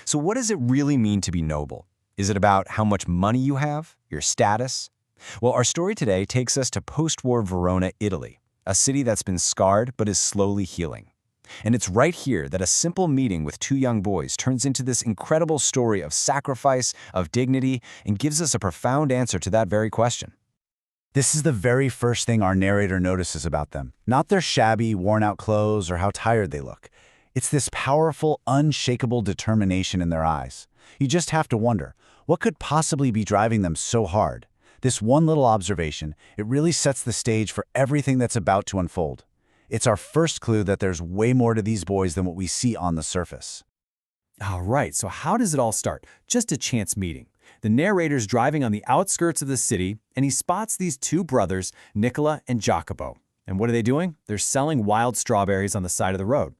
So what does it really mean to be noble? Is it about how much money you have, your status? Well, our story today takes us to post-war Verona, Italy, a city that's been scarred but is slowly healing. And it's right here that a simple meeting with two young boys turns into this incredible story of sacrifice, of dignity, and gives us a profound answer to that very question. This is the very first thing our narrator notices about them, not their shabby, worn-out clothes or how tired they look. It's this powerful, unshakable determination in their eyes. You just have to wonder, what could possibly be driving them so hard? This one little observation, it really sets the stage for everything that's about to unfold. It's our first clue that there's way more to these boys than what we see on the surface. All right, so how does it all start? Just a chance meeting. The narrator's driving on the outskirts of the city, and he spots these two brothers, Nicola and Jacopo. And what are they doing? They're selling wild strawberries on the side of the road.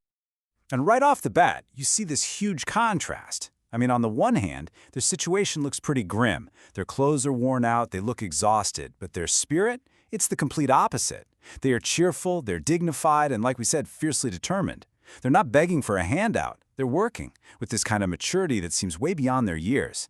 And right off the bat, you see this huge contrast. I mean, on the one hand, their situation looks pretty grim. Their clothes are worn out, they look exhausted, but their spirit, it's the complete opposite. They are cheerful, they're dignified, and like we said, fiercely determined. They're not begging for a handout. They're working with this kind of maturity that seems way beyond their years.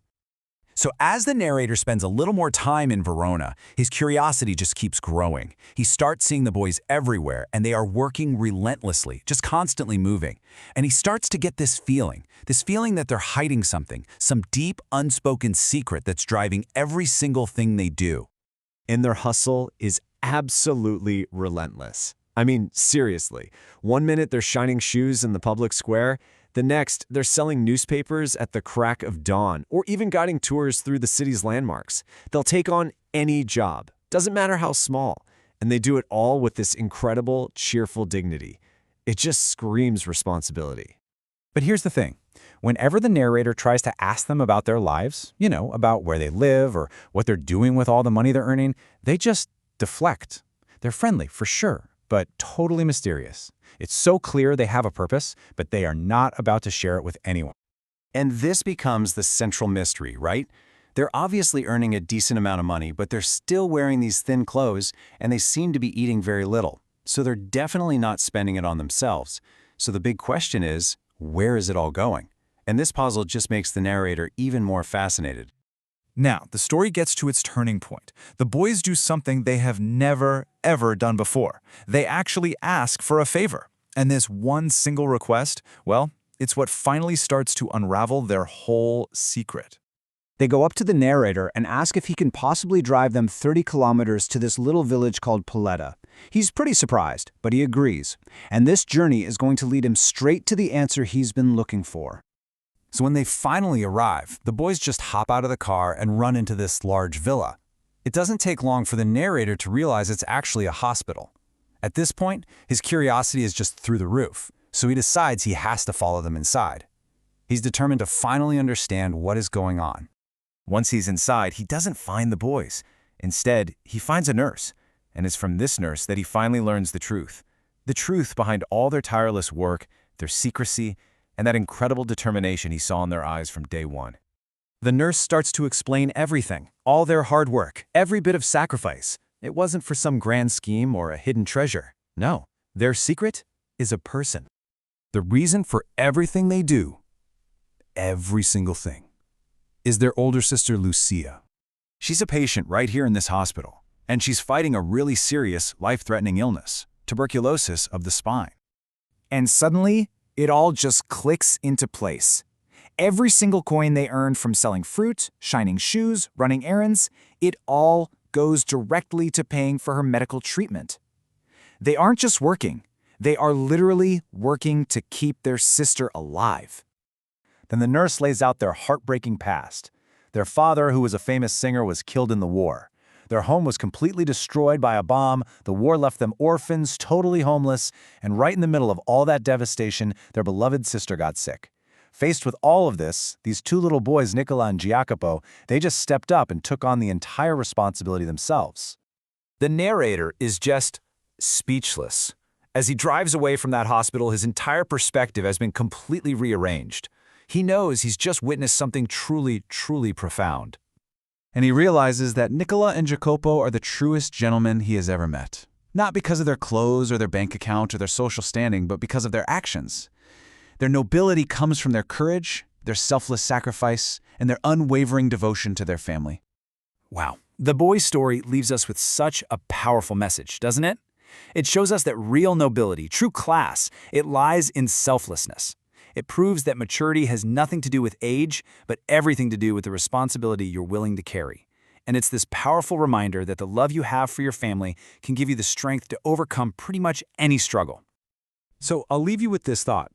So as the narrator spends a little more time in Verona, his curiosity just keeps growing. He starts seeing the boys everywhere, and they are working relentlessly, just constantly moving. And he starts to get this feeling that they're hiding something, some deep, unspoken secret that's driving every single thing they do. And their hustle is absolutely relentless. I mean, seriously. One minute they're shining shoes in the public square, the next they're selling newspapers at the crack of dawn, or even guiding tours through the city's landmarks. They'll take on any job, doesn't matter how small, and they do it all with this incredible, cheerful dignity. It just screams responsibility. But here's the thing. Whenever the narrator tries to ask them about their lives, about where they live or what they're doing with all the money they're earning, they just deflect. They're friendly, for sure, but totally mysterious. It's so clear they have a purpose, but they are not about to share it with anyone. And this becomes the central mystery, right? They're obviously earning a decent amount of money, but they're still wearing these thin clothes, and they seem to be eating very little. So they're definitely not spending it on themselves. So the big question is, where is it all going? And this puzzle just makes the narrator even more fascinated. Now, the story gets to its turning point. The boys do something they have never, ever done before. They actually ask for a favor. And this one single request, well, it's what finally starts to unravel their whole secret. They go up to the narrator and ask if he can possibly drive them 30 kilometers to this little village called Paletta. He's pretty surprised, but he agrees. And this journey is going to lead him straight to the answer he's been looking for. So when they finally arrive, the boys just hop out of the car and run into this large villa. It doesn't take long for the narrator to realize it's actually a hospital. At this point, his curiosity is just through the roof, so he decides he has to follow them inside. He's determined to finally understand what is going on. Once he's inside, he doesn't find the boys. Instead, he finds a nurse, and it's from this nurse that he finally learns the truth behind all their tireless work, their secrecy, and that incredible determination he saw in their eyes from day one. The nurse starts to explain everything, all their hard work, every bit of sacrifice. It wasn't for some grand scheme or a hidden treasure. No, their secret is a person. The reason for everything they do, every single thing, is their older sister Lucia. She's a patient right here in this hospital, and she's fighting a really serious, life-threatening illness, tuberculosis of the spine. And suddenly, it all just clicks into place. Every single coin they earned from selling fruit, shining shoes, running errands, it all goes directly to paying for her medical treatment. They aren't just working, they are literally working to keep their sister alive. Then the nurse lays out their heartbreaking past. Their father, who was a famous singer, was killed in the war. Their home was completely destroyed by a bomb, the war left them orphans, totally homeless, and right in the middle of all that devastation, their beloved sister got sick. Faced with all of this, these two little boys, Nicola and Jacopo, they just stepped up and took on the entire responsibility themselves. The narrator is just speechless. As he drives away from that hospital, his entire perspective has been completely rearranged. He knows he's just witnessed something truly, truly profound. And he realizes that Nicola and Jacopo are the truest gentlemen he has ever met. Not because of their clothes or their bank account or their social standing, but because of their actions. Their nobility comes from their courage their selfless sacrifice, and their unwavering devotion to their family. Wow. The boy's story leaves us with such a powerful message, doesn't it? It shows us that real nobility, true class, it lies in selflessness. It proves that maturity has nothing to do with age, but everything to do with the responsibility you're willing to carry. And it's this powerful reminder that the love you have for your family can give you the strength to overcome pretty much any struggle. So I'll leave you with this thought.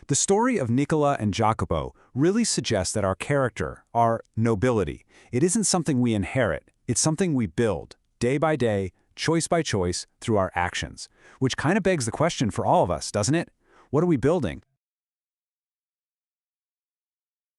The story of Nicola and Jacopo really suggests that our character, our nobility, it isn't something we inherit, it's something we build, day by day, choice by choice, through our actions. Which kind of begs the question for all of us, doesn't it? What are we building?